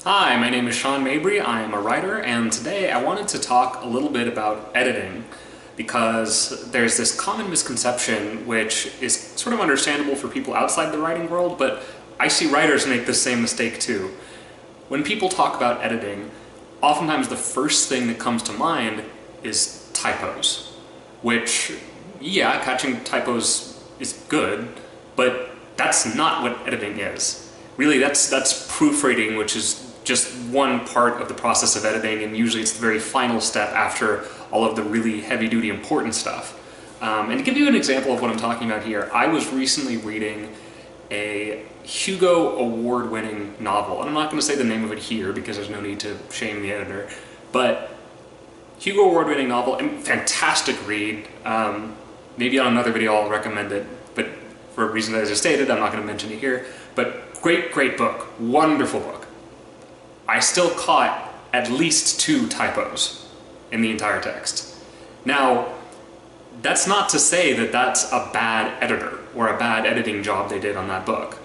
Hi, my name is Sean Mabry. I am a writer, and today I wanted to talk a little bit about editing because there's this common misconception which is sort of understandable for people outside the writing world, but I see writers make the same mistake too. When people talk about editing, oftentimes the first thing that comes to mind is typos, which, yeah, catching typos is good, but that's not what editing is. Really, that's proofreading, which is just one part of the process of editing, and usually it's the very final step after all of the really heavy-duty important stuff. And to give you an example of what I'm talking about here, I was recently reading a Hugo Award-winning novel, and I'm not going to say the name of it here because there's no need to shame the editor, but Hugo Award-winning novel, and fantastic read. Maybe on another video I'll recommend it, but for reasons I just stated, I'm not going to mention it here. But great book, wonderful book. I still caught at least 2 typos in the entire text. Now, that's not to say that that's a bad editor or a bad editing job they did on that book.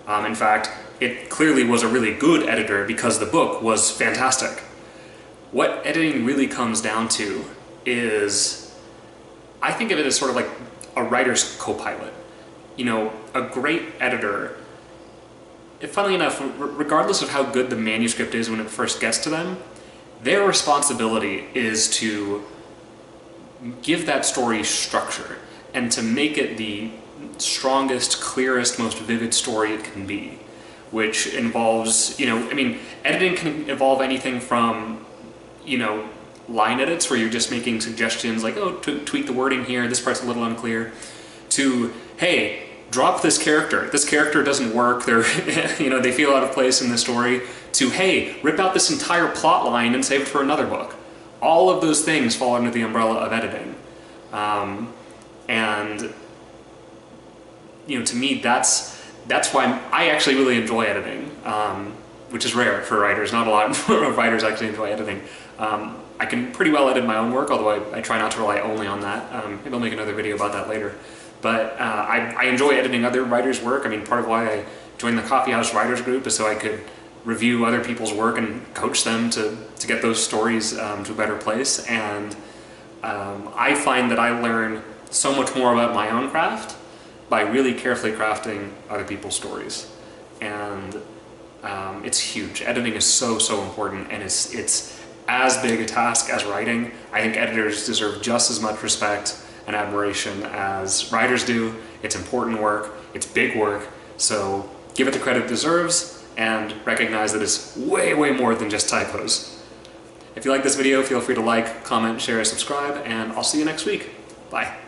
In fact, it clearly was a really good editor because the book was fantastic. What editing really comes down to is, I think of it as sort of like a writer's co-pilot. You know, a great editor, funnily enough, regardless of how good the manuscript is when it first gets to them, their responsibility is to give that story structure and to make it the strongest, clearest, most vivid story it can be, which involves, editing can involve anything from, line edits where you're just making suggestions like, oh, tweak the wording here, this part's a little unclear, to, hey, drop this character doesn't work, they're, they feel out of place in the story, to, hey, rip out this entire plot line and save it for another book. All of those things fall under the umbrella of editing. To me, that's why I actually really enjoy editing, which is rare for writers. Not a lot of writers actually enjoy editing. I can pretty well edit my own work, although I try not to rely only on that. Maybe I'll make another video about that later. But I enjoy editing other writers' work. I mean, part of why I joined the Coffeehouse Writers Group is so I could review other people's work and coach them to get those stories to a better place. And I find that I learn so much more about my own craft by really carefully crafting other people's stories. And it's huge. Editing is so important, and it's as big a task as writing. I think editors deserve just as much respect and admiration as writers do. It's important work, it's big work, so give it the credit it deserves and recognize that it's way more than just typos. If you like this video, feel free to like, comment, share, subscribe, and I'll see you next week. Bye.